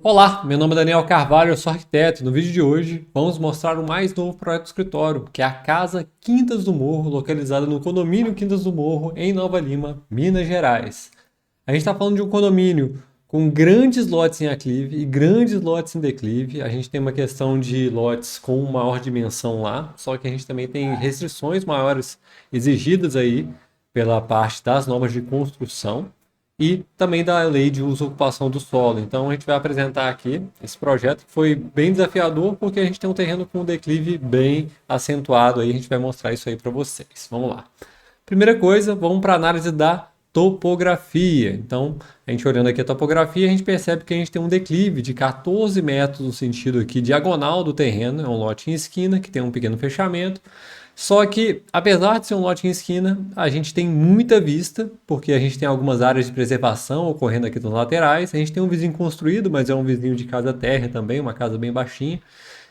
Olá, meu nome é Daniel Carvalho, eu sou arquiteto. No vídeo de hoje vamos mostrar o mais novo projeto do escritório, que é a Casa Quintas do Morro, localizada no condomínio Quintas do Morro, em Nova Lima, Minas Gerais. A gente está falando de um condomínio com grandes lotes em aclive e grandes lotes em declive. A gente tem uma questão de lotes com maior dimensão lá, só que a gente também tem restrições maiores exigidas aí pela parte das normas de construção e também da lei de uso e ocupação do solo. Então a gente vai apresentar aqui esse projeto que foi bem desafiador porque a gente tem um terreno com um declive bem acentuado aí, a gente vai mostrar isso aí para vocês. Vamos lá. Primeira coisa, vamos para a análise da topografia. Então, a gente olhando aqui a topografia, a gente percebe que a gente tem um declive de 14 metros no sentido aqui diagonal do terreno, é um lote em esquina que tem um pequeno fechamento. Só que, apesar de ser um lote em esquina, a gente tem muita vista, porque a gente tem algumas áreas de preservação ocorrendo aqui nos laterais. A gente tem um vizinho construído, mas é um vizinho de casa térrea também, uma casa bem baixinha.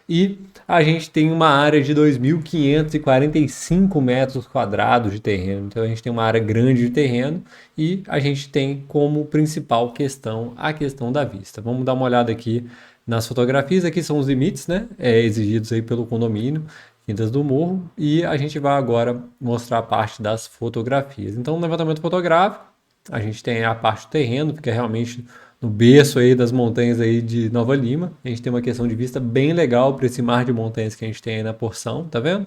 E a gente tem uma área de 2.545 metros quadrados de terreno. Então a gente tem uma área grande de terreno e a gente tem como principal questão a questão da vista. Vamos dar uma olhada aqui nas fotografias. Aqui são os limites, né, exigidos aí pelo condomínio Quintas do Morro, e a gente vai agora mostrar a parte das fotografias. Então, no levantamento fotográfico, a gente tem a parte do terreno, porque é realmente no berço aí das montanhas aí de Nova Lima. A gente tem uma questão de vista bem legal para esse mar de montanhas que a gente tem aí na porção, tá vendo?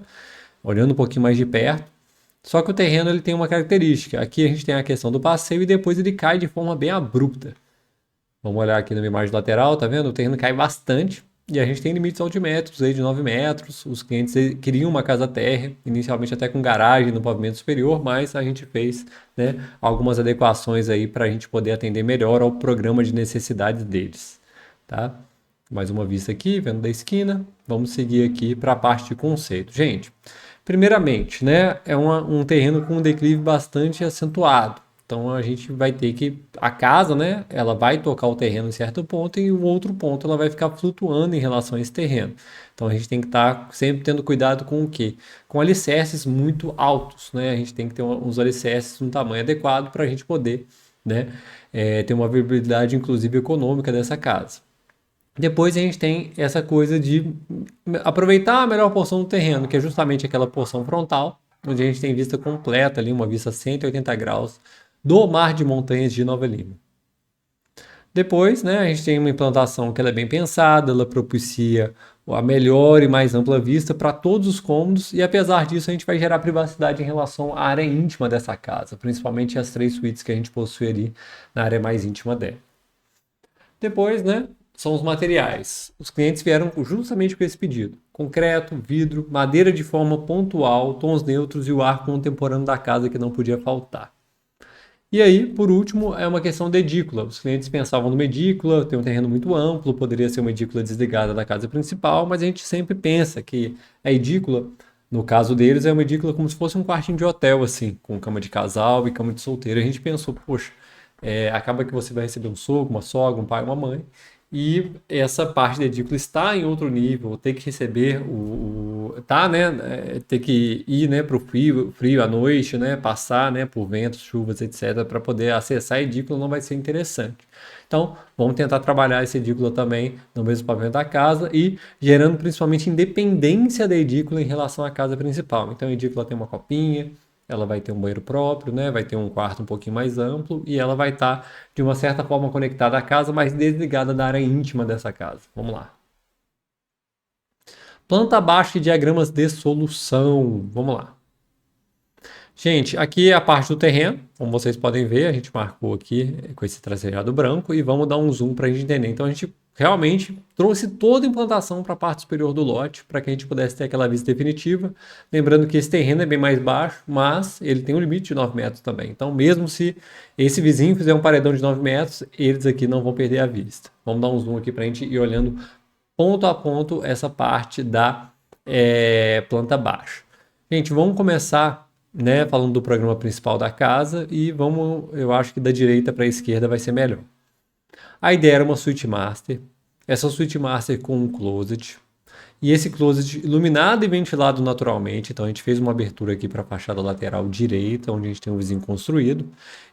Olhando um pouquinho mais de perto. Só que o terreno ele tem uma característica. Aqui a gente tem a questão do passeio e depois ele cai de forma bem abrupta. Vamos olhar aqui na imagem lateral, tá vendo? O terreno cai bastante e a gente tem limites altimétricos aí de 9 metros. Os clientes queriam uma casa térrea, inicialmente até com garagem no pavimento superior, mas a gente fez, né, algumas adequações aí para a gente poder atender melhor ao programa de necessidades deles, tá? Mais uma vista aqui, vendo da esquina. Vamos seguir aqui para a parte de conceito. Gente, primeiramente, né, é um terreno com um declive bastante acentuado. Então a gente vai ter que a casa, né, ela vai tocar o terreno em certo ponto e o outro ponto ela vai ficar flutuando em relação a esse terreno. Então a gente tem que estar sempre tendo cuidado com o quê? Com alicerces muito altos, né? A gente tem que ter uns alicerces no tamanho adequado para a gente poder, né, ter uma viabilidade inclusive econômica dessa casa. Depois a gente tem essa coisa de aproveitar a melhor porção do terreno, que é justamente aquela porção frontal, onde a gente tem vista completa ali, uma vista 180 graus do mar de montanhas de Nova Lima. Depois, né, a gente tem uma implantação que ela é bem pensada, ela propicia a melhor e mais ampla vista para todos os cômodos e apesar disso a gente vai gerar privacidade em relação à área íntima dessa casa, principalmente as 3 suítes que a gente possui ali na área mais íntima dela. Depois, né, são os materiais. Os clientes vieram justamente com esse pedido: concreto, vidro, madeira de forma pontual, tons neutros e o ar contemporâneo da casa que não podia faltar. E aí, por último, é uma questão de edícula. Os clientes pensavam numa edícula, tem um terreno muito amplo, poderia ser uma edícula desligada da casa principal, mas a gente sempre pensa que a edícula, no caso deles, é uma edícula como se fosse um quartinho de hotel, assim, com cama de casal e cama de solteiro. A gente pensou, poxa, acaba que você vai receber um sogro, uma sogra, um pai, uma mãe, e essa parte da edícula está em outro nível, ter que receber tá, né, ter que ir, né, para o frio à noite, né, passar, né, por ventos, chuvas, etc, para poder acessar a edícula não vai ser interessante. Então, vamos tentar trabalhar essa edícula também no mesmo pavimento da casa e gerando principalmente independência da edícula em relação à casa principal. Então, a edícula tem uma copinha, ela vai ter um banheiro próprio, né? Vai ter um quarto um pouquinho mais amplo e ela vai estar, de uma certa forma, conectada à casa, mas desligada da área íntima dessa casa. Vamos lá. Planta baixa e diagramas de solução. Vamos lá. Gente, aqui é a parte do terreno, como vocês podem ver, a gente marcou aqui com esse traceado branco e vamos dar um zoom para a gente entender. Então a gente realmente trouxe toda a implantação para a parte superior do lote, para que a gente pudesse ter aquela vista definitiva. Lembrando que esse terreno é bem mais baixo, mas ele tem um limite de 9 metros também. Então mesmo se esse vizinho fizer um paredão de 9 metros, eles aqui não vão perder a vista. Vamos dar um zoom aqui para a gente ir olhando ponto a ponto essa parte da planta baixa. Gente, vamos começar, né, falando do programa principal da casa e vamos, eu acho que da direita para a esquerda vai ser melhor. A ideia era uma suíte master, essa suíte master com um closet, E esse closet iluminado e ventilado naturalmente. Então a gente fez uma abertura aqui para a fachada lateral direita, onde a gente tem um vizinho construído.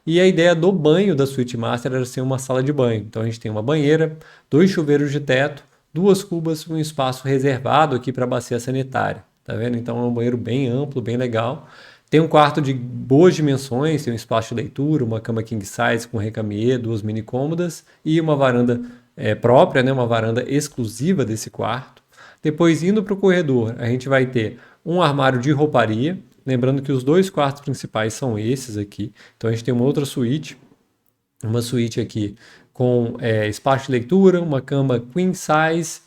E a ideia do banho da suíte master era ser uma sala de banho. Então a gente tem uma banheira, 2 chuveiros de teto, 2 cubas e um espaço reservado aqui para a bacia sanitária. Tá vendo? Então é um banheiro bem amplo, bem legal. Tem um quarto de boas dimensões, tem um espaço de leitura, uma cama king size com recamier, 2 mini cômodas e uma varanda própria, né? Uma varanda exclusiva desse quarto. Depois, indo para o corredor, a gente vai ter um armário de rouparia. Lembrando que os 2 quartos principais são esses aqui. Então a gente tem uma suíte aqui com espaço de leitura, uma cama queen size,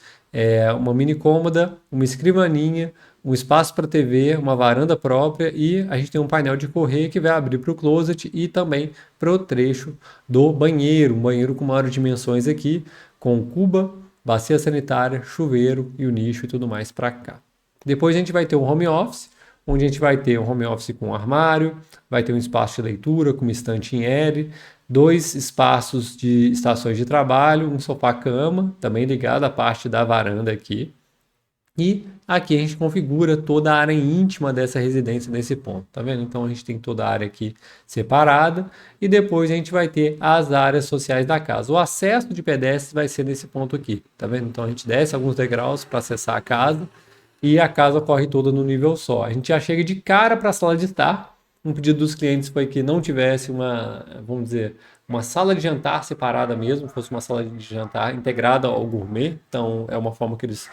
uma mini cômoda, uma escrivaninha, um espaço para TV, uma varanda própria e a gente tem um painel de correr que vai abrir para o closet e também para o trecho do banheiro, um banheiro com maiores dimensões aqui, com cuba, bacia sanitária, chuveiro e o nicho e tudo mais para cá. Depois a gente vai ter um home office, onde a gente vai ter um home office com um armário, vai ter um espaço de leitura com uma estante em L, 2 espaços de estações de trabalho, um sofá-cama, também ligado à parte da varanda aqui. E aqui a gente configura toda a área íntima dessa residência nesse ponto, tá vendo? Então a gente tem toda a área aqui separada e depois a gente vai ter as áreas sociais da casa. O acesso de pedestres vai ser nesse ponto aqui, tá vendo? Então a gente desce alguns degraus para acessar a casa e a casa corre toda no nível só. A gente já chega de cara para a sala de estar. Um pedido dos clientes foi que não tivesse vamos dizer, uma sala de jantar separada mesmo, fosse uma sala de jantar integrada ao gourmet. Então, é uma forma que eles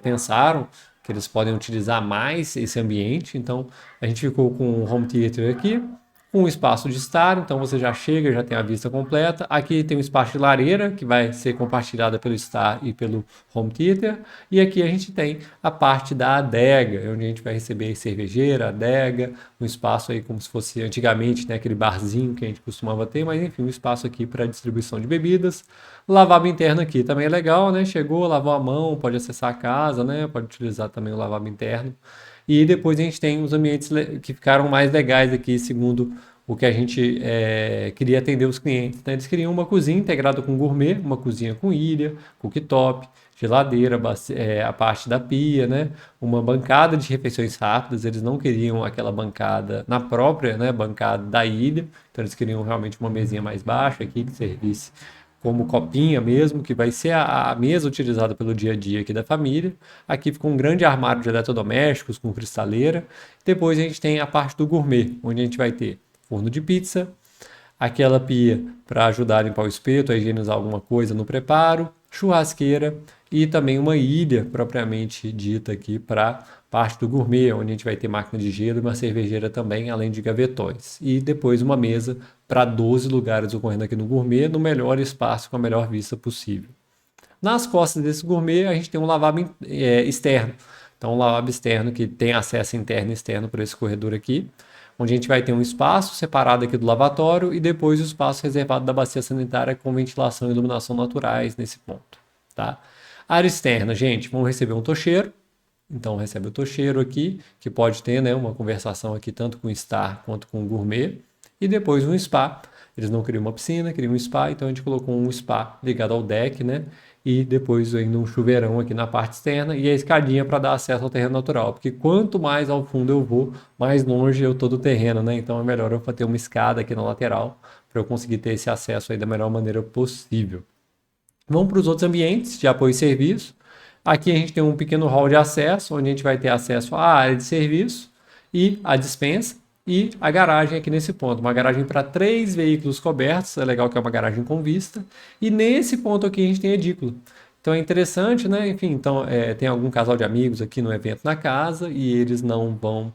pensaram, que eles podem utilizar mais esse ambiente. Então, a gente ficou com um home theater aqui, com um espaço de estar, então você já chega, já tem a vista completa. Aqui tem um espaço de lareira, que vai ser compartilhada pelo estar e pelo home theater. E aqui a gente tem a parte da adega, onde a gente vai receber cervejeira, adega, um espaço aí como se fosse antigamente, né, aquele barzinho que a gente costumava ter, mas enfim, um espaço aqui para distribuição de bebidas. Lavabo interno aqui também é legal, né? Chegou, lavou a mão, pode acessar a casa, né? Pode utilizar também o lavabo interno. E depois a gente tem os ambientes que ficaram mais legais aqui, segundo o que a gente queria atender os clientes, né? Eles queriam uma cozinha integrada com gourmet, uma cozinha com ilha, cooktop, geladeira, a parte da pia, né? Uma bancada de refeições rápidas. Eles não queriam aquela bancada na própria, né, bancada da ilha, então eles queriam realmente uma mesinha mais baixa aqui que servisse como copinha mesmo, que vai ser a mesa utilizada pelo dia a dia aqui da família. Aqui ficou um grande armário de eletrodomésticos com cristaleira. Depois a gente tem a parte do gourmet, onde a gente vai ter forno de pizza, aquela pia para ajudar a limpar o espeto, a higienizar alguma coisa no preparo, churrasqueira e também uma ilha propriamente dita aqui para parte do gourmet, onde a gente vai ter máquina de gelo e uma cervejeira também, além de gavetões. E depois uma mesa para 12 lugares ocorrendo aqui no gourmet, no melhor espaço, com a melhor vista possível. Nas costas desse gourmet, a gente tem um lavabo externo. Então, um lavabo externo que tem acesso interno e externo por esse corredor aqui, onde a gente vai ter um espaço separado aqui do lavatório e depois o espaço reservado da bacia sanitária com ventilação e iluminação naturais nesse ponto, tá? Área externa, gente, vamos receber um tocheiro. Então, recebe o tocheiro aqui, que pode ter, né, uma conversação aqui tanto com o Star quanto com o Gourmet. E depois um spa. Eles não queriam uma piscina, queriam um spa, então a gente colocou um spa ligado ao deck, né? E depois ainda um chuveirão aqui na parte externa e a escadinha para dar acesso ao terreno natural. Porque quanto mais ao fundo eu vou, mais longe eu tô do terreno, né? Então é melhor eu ter uma escada aqui na lateral para eu conseguir ter esse acesso aí da melhor maneira possível. Vamos para os outros ambientes de apoio e serviço. Aqui a gente tem um pequeno hall de acesso, onde a gente vai ter acesso à área de serviço e à despensa e a garagem aqui nesse ponto. Uma garagem para 3 veículos cobertos, é legal que é uma garagem com vista. E nesse ponto aqui a gente tem edícula. Então é interessante, né? Enfim, então tem algum casal de amigos aqui no evento na casa e eles não vão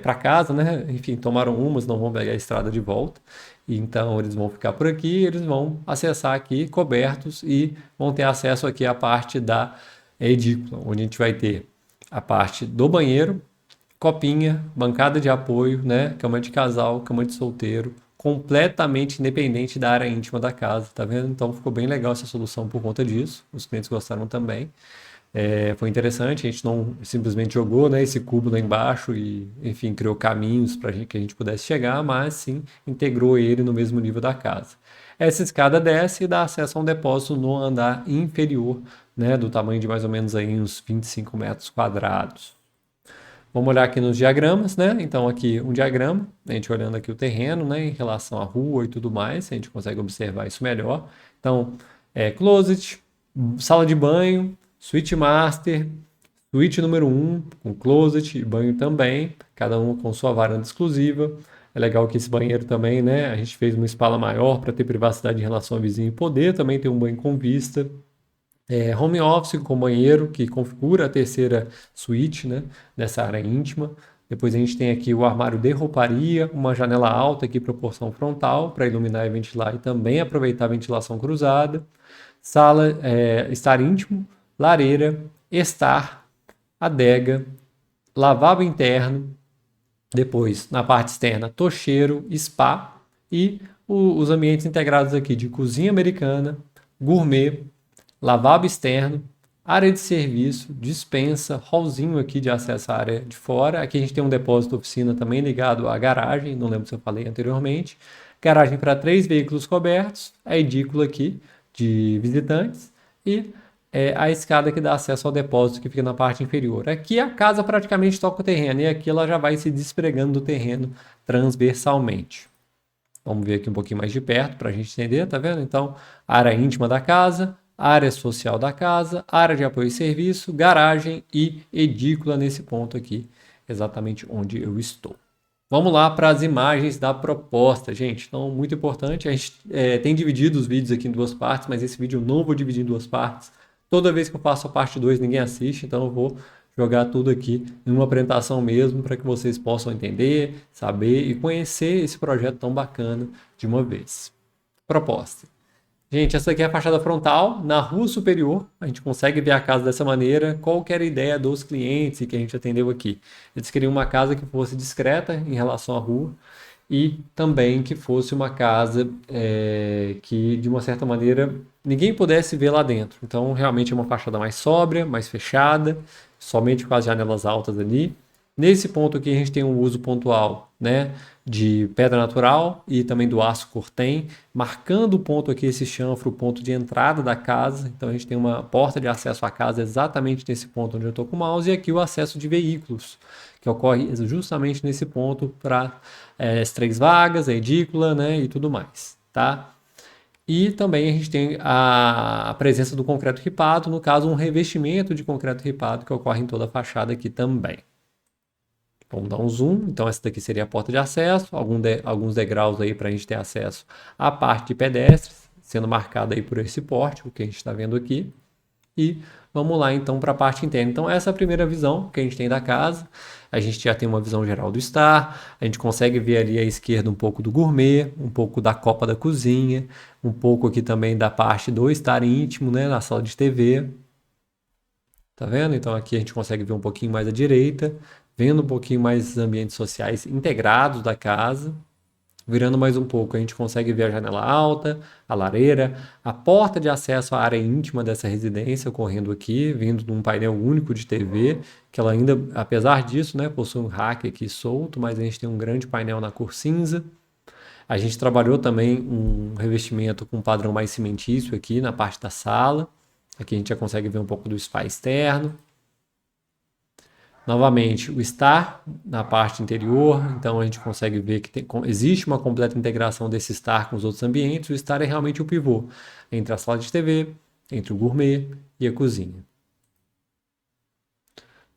para casa, né? Enfim, tomaram umas, não vão pegar a estrada de volta. Então eles vão ficar por aqui, eles vão acessar aqui cobertos e vão ter acesso aqui à parte da edícula, onde a gente vai ter a parte do banheiro, copinha, bancada de apoio, né? Cama de casal, cama de solteiro, completamente independente da área íntima da casa, tá vendo? Então ficou bem legal essa solução por conta disso, os clientes gostaram também. Foi interessante, a gente não simplesmente jogou, né, esse cubo lá embaixo e, enfim, criou caminhos para que a gente pudesse chegar, mas sim integrou ele no mesmo nível da casa. Essa escada desce e dá acesso a um depósito no andar inferior, né, do tamanho de mais ou menos aí uns 25 metros quadrados. Vamos olhar aqui nos diagramas, né? Então aqui um diagrama, a gente olhando aqui o terreno, né, em relação à rua e tudo mais, a gente consegue observar isso melhor. Então, closet, sala de banho, suíte master, suíte número 1, com closet e banho também, cada um com sua varanda exclusiva. É legal que esse banheiro também, né, a gente fez uma espala maior para ter privacidade em relação ao vizinho e poder também ter um banho com vista. Home office com banheiro, que configura a terceira suíte, né, dessa área íntima. Depois a gente tem aqui o armário de rouparia, uma janela alta aqui para porção frontal, para iluminar e ventilar e também aproveitar a ventilação cruzada. Sala, estar íntimo, lareira, estar, adega, lavabo interno. Depois, na parte externa, tocheiro, spa e os ambientes integrados aqui de cozinha americana, gourmet, lavabo externo, área de serviço, dispensa, hallzinho aqui de acesso à área de fora. Aqui a gente tem um depósito oficina também ligado à garagem, não lembro se eu falei anteriormente. Garagem para 3 veículos cobertos, a edícula aqui de visitantes e a escada que dá acesso ao depósito que fica na parte inferior. Aqui a casa praticamente toca o terreno e aqui ela já vai se despregando do terreno transversalmente. Vamos ver aqui um pouquinho mais de perto para a gente entender, tá vendo? Então, área íntima da casa, área social da casa, área de apoio e serviço, garagem e edícula nesse ponto aqui, exatamente onde eu estou. Vamos lá para as imagens da proposta, gente. Então, muito importante, a gente tem dividido os vídeos aqui em 2 partes, mas esse vídeo eu não vou dividir em 2 partes. Toda vez que eu faço a parte 2, ninguém assiste, então eu vou jogar tudo aqui em uma apresentação mesmo para que vocês possam entender, saber e conhecer esse projeto tão bacana de uma vez. Proposta. Gente, essa aqui é a fachada frontal, na rua superior, a gente consegue ver a casa dessa maneira. Qual que era a ideia dos clientes que a gente atendeu aqui? Eles queriam uma casa que fosse discreta em relação à rua e também que fosse uma casa que, de uma certa maneira, ninguém pudesse ver lá dentro. Então, realmente é uma fachada mais sóbria, mais fechada, somente com as janelas altas ali. Nesse ponto aqui a gente tem um uso pontual, né, de pedra natural e também do aço cortem, marcando o ponto aqui, esse chanfro, o ponto de entrada da casa. Então a gente tem uma porta de acesso à casa exatamente nesse ponto onde eu estou com o mouse e aqui o acesso de veículos, que ocorre justamente nesse ponto para as 3 vagas, a edícula, né, e tudo mais, tá? E também a gente tem a presença do concreto ripado, no caso um revestimento de concreto ripado que ocorre em toda a fachada aqui também. Vamos dar um zoom. Então, essa daqui seria a porta de acesso, alguns degraus aí para a gente ter acesso à parte de pedestres, sendo marcada aí por esse pórtico que a gente está vendo aqui. E vamos lá então para a parte interna. Então, essa é a primeira visão que a gente tem da casa. A gente já tem uma visão geral do estar, a gente consegue ver ali à esquerda um pouco do gourmet, um pouco da copa da cozinha, um pouco aqui também da parte do estar íntimo, né, na sala de TV. Tá vendo? Então aqui a gente consegue ver um pouquinho mais à direita, vendo um pouquinho mais os ambientes sociais integrados da casa. Virando mais um pouco, a gente consegue ver a janela alta, a lareira, a porta de acesso à área íntima dessa residência ocorrendo aqui, vindo de um painel único de TV, que ela ainda, apesar disso, né, possui um rack aqui solto, mas a gente tem um grande painel na cor cinza. A gente trabalhou também um revestimento com um padrão mais cimentício aqui na parte da sala. Aqui a gente já consegue ver um pouco do spa externo. Novamente, o estar na parte interior, então a gente consegue ver que existe uma completa integração desse estar com os outros ambientes. O estar é realmente o pivô entre a sala de TV, entre o gourmet e a cozinha.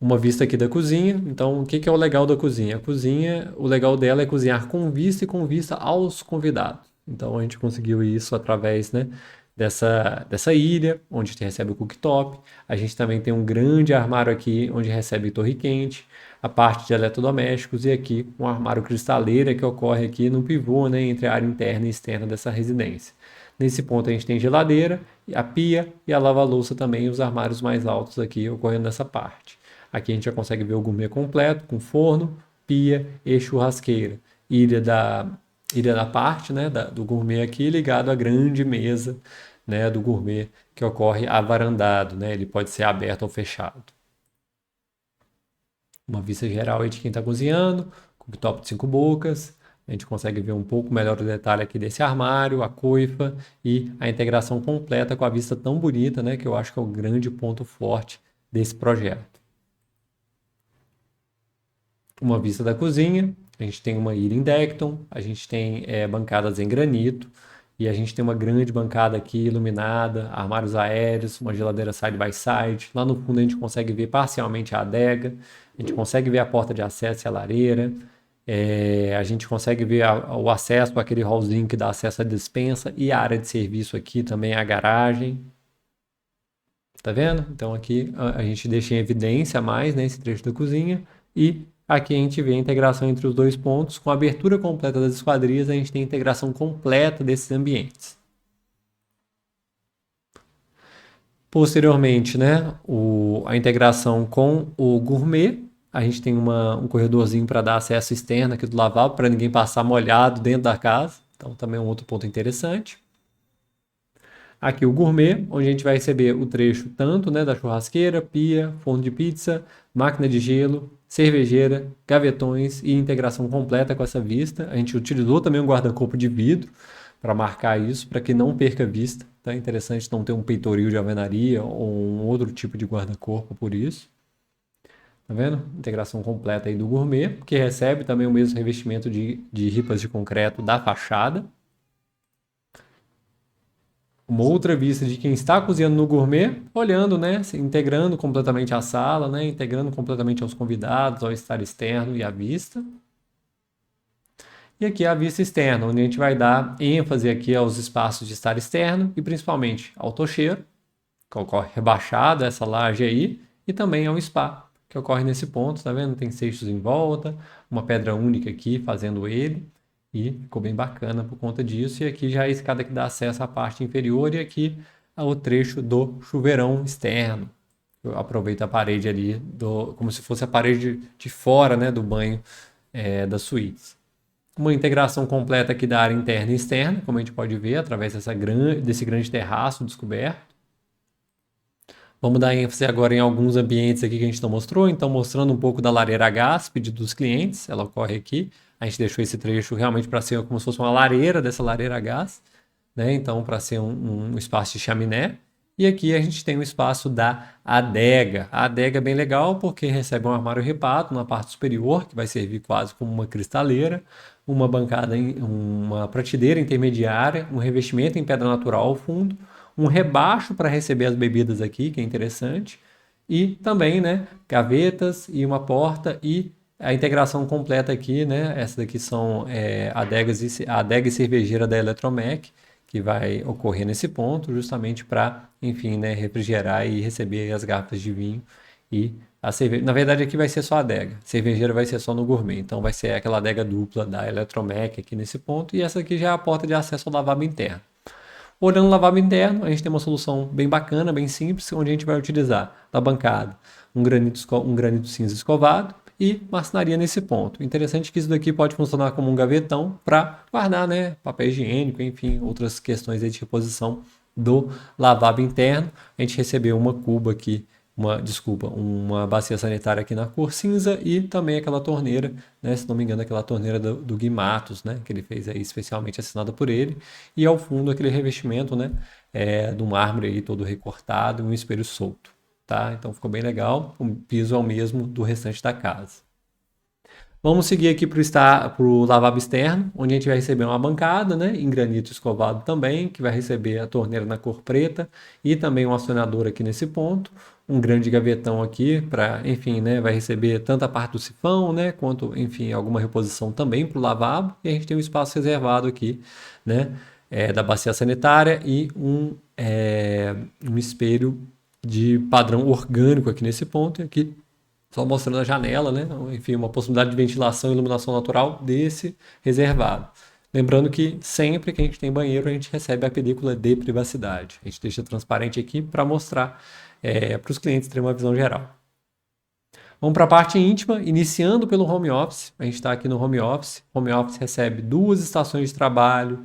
Uma vista aqui da cozinha. Então, o que é o legal da cozinha? A cozinha, o legal dela é cozinhar com vista aos convidados. Então, a gente conseguiu isso através, né, dessa ilha, onde a gente recebe o cooktop. A gente também tem um grande armário aqui, onde recebe torre quente, a parte de eletrodomésticos e aqui um armário cristaleira que ocorre aqui no pivô, né, entre a área interna e externa dessa residência. Nesse ponto a gente tem geladeira, a pia e a lava-louça também, os armários mais altos aqui ocorrendo nessa parte. Aqui a gente já consegue ver o gourmet completo, com forno, pia e churrasqueira. Ilha da parte, né, do gourmet aqui ligado à grande mesa né, do gourmet, que ocorre avarandado, né? Ele pode ser aberto ou fechado. Uma vista geral aí de quem está cozinhando, cooktop de 5 bocas. A gente consegue ver um pouco melhor o detalhe aqui desse armário, a coifa e a integração completa com a vista tão bonita, né, que eu acho que é o grande ponto forte desse projeto. Uma vista da cozinha, a gente tem uma ilha em Decton, a gente tem bancadas em granito, e a gente tem uma grande bancada aqui iluminada, armários aéreos, uma geladeira side by side. Lá no fundo a gente consegue ver parcialmente a adega, a gente consegue ver a porta de acesso e a lareira, a gente consegue ver o acesso àquele hallzinho que dá acesso à despensa e a área de serviço aqui também, a garagem. Tá vendo? Então aqui a gente deixa em evidência mais, né, esse trecho da cozinha, e aqui a gente vê a integração entre os dois pontos. Com a abertura completa das esquadrias, a gente tem a integração completa desses ambientes. Posteriormente, né, a integração com o gourmet, a gente tem um corredorzinho para dar acesso externo aqui do lavabo, para ninguém passar molhado dentro da casa. Então também é um outro ponto interessante. Aqui o gourmet, onde a gente vai receber o trecho tanto, né, da churrasqueira, pia, forno de pizza, máquina de gelo, cervejeira, gavetões e integração completa com essa vista. A gente utilizou também um guarda-corpo de vidro para marcar isso, para que não perca a vista. Então é interessante não ter um peitoril de alvenaria ou um outro tipo de guarda-corpo por isso. Tá vendo? Integração completa aí do gourmet, que recebe também o mesmo revestimento de ripas de concreto da fachada. Uma outra vista de quem está cozinhando no gourmet, olhando, né, integrando completamente a sala, né, integrando completamente aos convidados, ao estar externo e à vista. E aqui a vista externa, onde a gente vai dar ênfase aqui aos espaços de estar externo e principalmente ao tocheiro, que ocorre rebaixado, essa laje aí, e também ao spa, que ocorre nesse ponto, tá vendo? Tem seixos em volta, uma pedra única aqui fazendo ele. E ficou bem bacana por conta disso. E aqui já é a escada que dá acesso à parte inferior e aqui ao trecho do chuveirão externo. Eu aproveito a parede ali, como se fosse a parede de fora, né, do banho das suítes. Uma integração completa aqui da área interna e externa, como a gente pode ver, através desse grande terraço descoberto. Vamos dar ênfase agora em alguns ambientes aqui que a gente não mostrou. Então, mostrando um pouco da lareira a gás, pedido dos clientes, ela ocorre aqui. A gente deixou esse trecho realmente para ser como se fosse uma lareira dessa lareira a gás, né? Então, para ser um espaço de chaminé. E aqui a gente tem o espaço da adega. A adega é bem legal porque recebe um armário repato na parte superior, que vai servir quase como uma cristaleira, uma bancada, uma prateleira intermediária, um revestimento em pedra natural ao fundo, um rebaixo para receber as bebidas aqui, que é interessante, e também, né, gavetas e uma porta e a integração completa aqui, né? Essas daqui são a adega e cervejeira da Eletromec, que vai ocorrer nesse ponto, justamente para, enfim, né, refrigerar e receber as garrafas de vinho e a cerveja. Na verdade, aqui vai ser só a adega. Cervejeira vai ser só no gourmet. Então, vai ser aquela adega dupla da Eletromec aqui nesse ponto. E essa aqui já é a porta de acesso ao lavabo interno. Olhando o lavabo interno, a gente tem uma solução bem bacana, bem simples, onde a gente vai utilizar na bancada um granito cinza escovado e marcenaria nesse ponto. Interessante que isso daqui pode funcionar como um gavetão para guardar, né, papel higiênico, enfim, outras questões de reposição do lavabo interno. A gente recebeu uma cuba aqui, uma bacia sanitária aqui na cor cinza e também aquela torneira, né, se não me engano, aquela torneira do Gui Matos, né, que ele fez aí especialmente assinada por ele. E ao fundo aquele revestimento, né, do mármore aí todo recortado e um espelho solto. Tá? Então ficou bem legal, o piso é o mesmo do restante da casa. Vamos seguir aqui para o lavabo externo, onde a gente vai receber uma bancada, né, em granito escovado também, que vai receber a torneira na cor preta e também um acionador aqui nesse ponto, um grande gavetão aqui para, enfim, né, vai receber tanto a parte do sifão, né, quanto, enfim, alguma reposição também para o lavabo, e a gente tem um espaço reservado aqui, né, da bacia sanitária e um espelho de padrão orgânico aqui nesse ponto, e aqui só mostrando a janela, né? Enfim, uma possibilidade de ventilação e iluminação natural desse reservado. Lembrando que sempre que a gente tem banheiro, a gente recebe a película de privacidade. A gente deixa transparente aqui para mostrar para os clientes terem uma visão geral. Vamos para a parte íntima, iniciando pelo home office. A gente está aqui no home office. O home office recebe 2 estações de trabalho,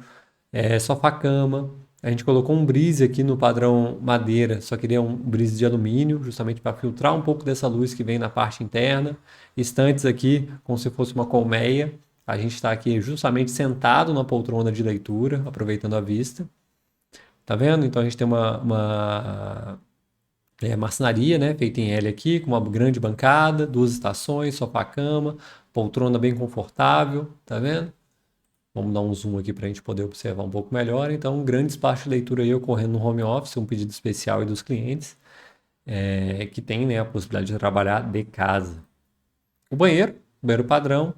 sofá-cama, A gente colocou um brise aqui no padrão madeira, só queria um brise de alumínio, justamente para filtrar um pouco dessa luz que vem na parte interna. Estantes aqui, como se fosse uma colmeia. A gente está aqui justamente sentado na poltrona de leitura, aproveitando a vista. Tá vendo? Então a gente tem uma marcenaria, né, feita em L aqui, com uma grande bancada, 2 estações, sofá-cama, poltrona bem confortável, tá vendo? Vamos dar um zoom aqui para a gente poder observar um pouco melhor. Então, um grande espaço de leitura aí ocorrendo no home office, um pedido especial aí dos clientes, que tem, né, a possibilidade de trabalhar de casa. O banheiro padrão,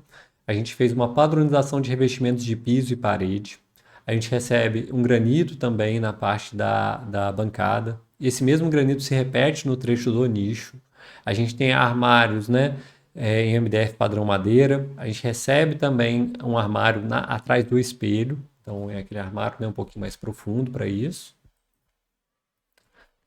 a gente fez uma padronização de revestimentos de piso e parede. A gente recebe um granito também na parte da bancada. Esse mesmo granito se repete no trecho do nicho. A gente tem armários, né, em MDF padrão madeira. A gente recebe também um armário atrás do espelho. Então é aquele armário, né, um pouquinho mais profundo para isso.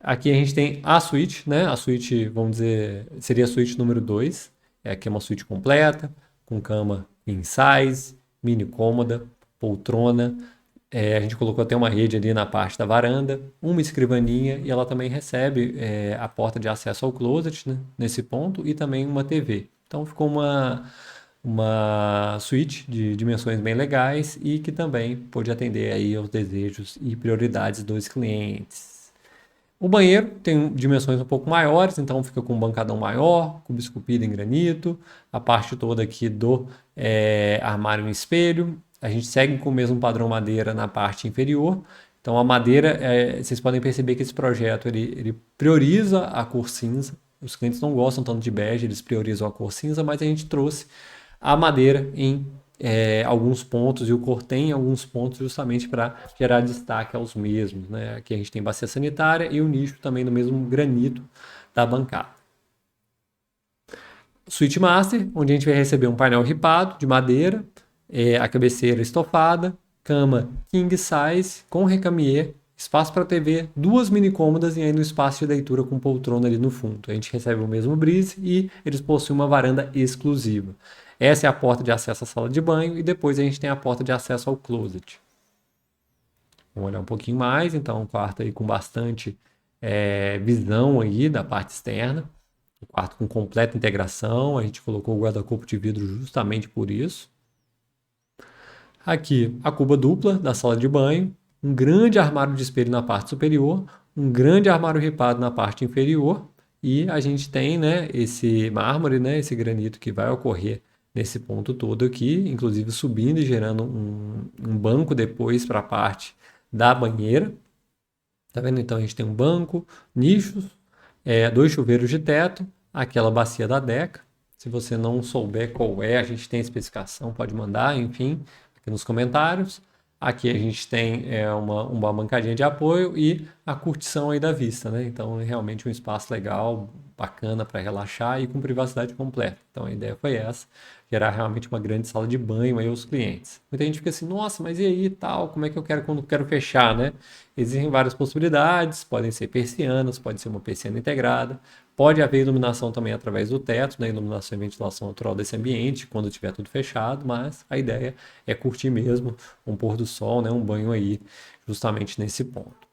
Aqui a gente tem a suíte, né? A suíte, vamos dizer, seria a suíte número 2. Aqui é uma suíte completa, com cama king size, mini cômoda, poltrona. A gente colocou até uma rede ali na parte da varanda, uma escrivaninha e ela também recebe a porta de acesso ao closet, né, nesse ponto e também uma TV. Então ficou uma suíte de dimensões bem legais e que também pôde atender aí aos desejos e prioridades dos clientes. O banheiro tem dimensões um pouco maiores, então fica com um bancadão maior, cubo esculpido em granito, a parte toda aqui do armário em espelho. A gente segue com o mesmo padrão madeira na parte inferior. Então a madeira, vocês podem perceber que esse projeto ele prioriza a cor cinza. Os clientes não gostam tanto de bege, eles priorizam a cor cinza, mas a gente trouxe a madeira em alguns pontos e o cortem em alguns pontos justamente para gerar destaque aos mesmos, né? Aqui a gente tem bacia sanitária e o nicho também no mesmo granito da bancada. Suíte Master, onde a gente vai receber um painel ripado de madeira, a cabeceira estofada, cama king size com recamier, espaço para TV, 2 mini cômodas e ainda um espaço de leitura com poltrona ali no fundo. A gente recebe o mesmo brise e eles possuem uma varanda exclusiva. Essa é a porta de acesso à sala de banho e depois a gente tem a porta de acesso ao closet. Vamos olhar um pouquinho mais, então um quarto aí com bastante visão aí da parte externa. Um quarto com completa integração, a gente colocou o guarda-corpo de vidro justamente por isso. Aqui a cuba dupla da sala de banho, um grande armário de espelho na parte superior, um grande armário ripado na parte inferior e a gente tem, né, esse mármore, né, esse granito que vai ocorrer nesse ponto todo aqui, inclusive subindo e gerando um banco depois para a parte da banheira. Tá vendo? Então a gente tem um banco, nichos, 2 chuveiros de teto, aquela bacia da Deca. Se você não souber qual é, a gente tem especificação, pode mandar, enfim, aqui nos comentários. Aqui a gente tem uma bancadinha de apoio e a curtição aí da vista, né? Então é realmente um espaço legal, bacana para relaxar e com privacidade completa. Então a ideia foi essa, gerar realmente uma grande sala de banho aí aos clientes. Muita gente fica assim, nossa, mas e aí tal, como é que eu quero quando eu quero fechar, né? Existem várias possibilidades, podem ser persianas, pode ser uma persiana integrada, pode haver iluminação também através do teto, né? Iluminação e ventilação natural desse ambiente, quando tiver tudo fechado, mas a ideia é curtir mesmo um pôr do sol, né? Um banho aí, justamente nesse ponto.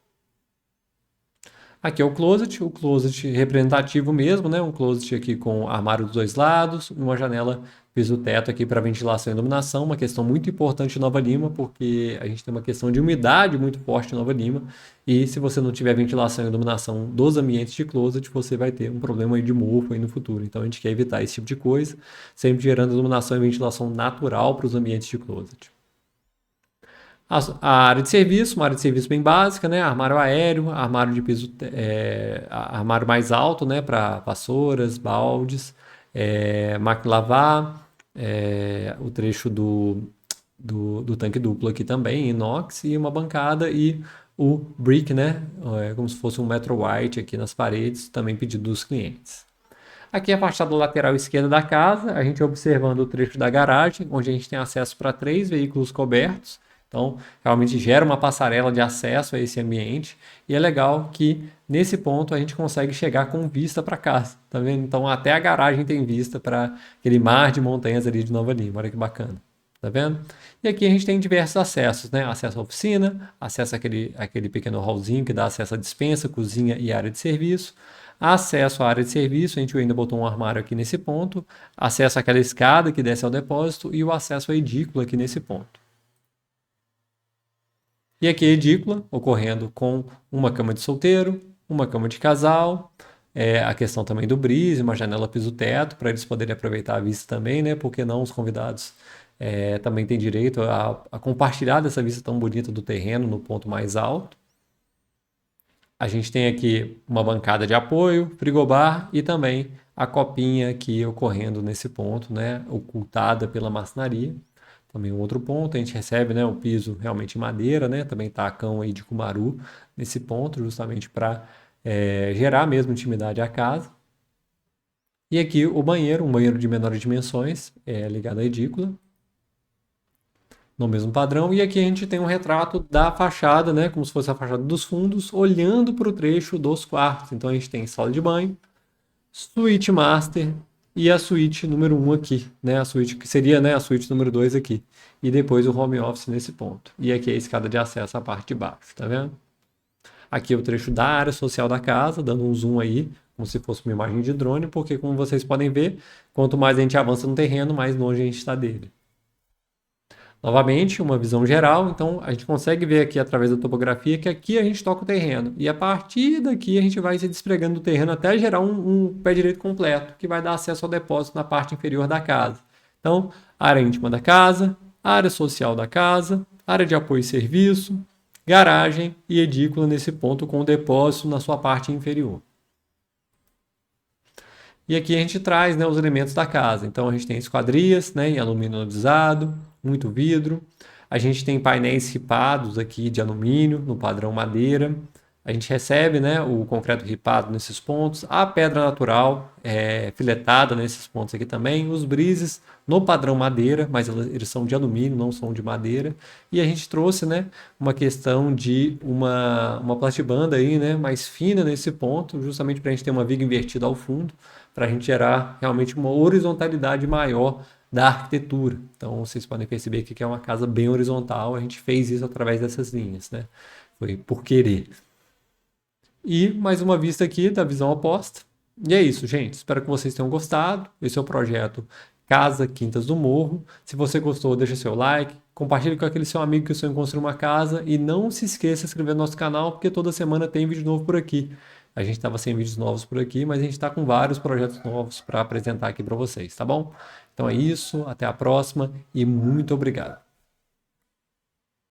Aqui é o closet representativo mesmo, né? Um closet aqui com armário dos 2 lados, uma janela piso-teto aqui para ventilação e iluminação, uma questão muito importante em Nova Lima, porque a gente tem uma questão de umidade muito forte em Nova Lima, e se você não tiver ventilação e iluminação dos ambientes de closet, você vai ter um problema aí de mofo aí no futuro. Então a gente quer evitar esse tipo de coisa, sempre gerando iluminação e ventilação natural para os ambientes de closet. A área de serviço, uma área de serviço bem básica, né? Armário aéreo, armário de piso, armário mais alto, né? Para vassouras, baldes, máquina de lavar, o trecho do tanque duplo aqui também, inox, e uma bancada e o brick, né? Como se fosse um metro white aqui nas paredes, também pedido dos clientes. Aqui é a fachada lateral esquerda da casa, a gente observando o trecho da garagem, onde a gente tem acesso para 3 veículos cobertos. Então, realmente gera uma passarela de acesso a esse ambiente. E é legal que, nesse ponto, a gente consegue chegar com vista para casa. Tá vendo? Então, até a garagem tem vista para aquele mar de montanhas ali de Nova Lima. Olha que bacana. tá vendo? E aqui a gente tem diversos acessos, né? Acesso à oficina, acesso àquele pequeno hallzinho que dá acesso à despensa, cozinha e área de serviço. Acesso à área de serviço, a gente ainda botou um armário aqui nesse ponto. Acesso àquela escada que desce ao depósito e o acesso à edícula aqui nesse ponto. E aqui a edícula ocorrendo com uma cama de solteiro, uma cama de casal, a questão também do brise, uma janela piso-teto, para eles poderem aproveitar a vista também, né? Porque não os convidados também têm direito a compartilhar dessa vista tão bonita do terreno no ponto mais alto. A gente tem aqui uma bancada de apoio, frigobar e também a copinha aqui ocorrendo nesse ponto, né? Ocultada pela marcenaria. Também um outro ponto, a gente recebe, né, o piso realmente em madeira, né? Também tacão aí de cumaru nesse ponto, justamente para gerar mesmo intimidade à casa. E aqui o banheiro, um banheiro de menores dimensões, ligado à edícula, no mesmo padrão. E aqui a gente tem um retrato da fachada, né, como se fosse a fachada dos fundos, olhando para o trecho dos quartos. Então a gente tem sala de banho, suíte master e a suíte número 1 aqui, né, a suíte que seria, né, a suíte número 2 aqui. E depois o home office nesse ponto. E aqui a escada de acesso à parte de baixo, tá vendo? Aqui é o trecho da área social da casa, dando um zoom aí, como se fosse uma imagem de drone, porque como vocês podem ver, quanto mais a gente avança no terreno, mais longe a gente está dele. Novamente, uma visão geral, então a gente consegue ver aqui através da topografia que aqui a gente toca o terreno. E a partir daqui a gente vai se despregando do terreno até gerar um pé direito completo, que vai dar acesso ao depósito na parte inferior da casa. Então, área íntima da casa, área social da casa, área de apoio e serviço, garagem e edícula nesse ponto com o depósito na sua parte inferior. E aqui a gente traz, né, os elementos da casa. Então a gente tem esquadrias, né, em alumínio anodizado, muito vidro. A gente tem painéis ripados aqui de alumínio no padrão madeira. A gente recebe, né, o concreto ripado nesses pontos, a pedra natural filetada nesses pontos aqui também, os brises no padrão madeira, mas eles são de alumínio, não são de madeira. E a gente trouxe, né, uma questão de uma plastibanda aí, né, mais fina nesse ponto, justamente para a gente ter uma viga invertida ao fundo, para a gente gerar realmente uma horizontalidade maior da arquitetura. Então vocês podem perceber que é uma casa bem horizontal, a gente fez isso através dessas linhas, né? Foi por querer. E mais uma vista aqui da visão oposta. E é isso, gente. Espero que vocês tenham gostado. Esse é o projeto Casa Quintas do Morro. Se você gostou, deixa seu like, compartilhe com aquele seu amigo que sonha em construir uma casa e não se esqueça de se inscrever no nosso canal, porque toda semana tem vídeo novo por aqui. A gente estava sem vídeos novos por aqui, mas a gente está com vários projetos novos para apresentar aqui para vocês, tá bom? Então é isso, até a próxima e muito obrigado.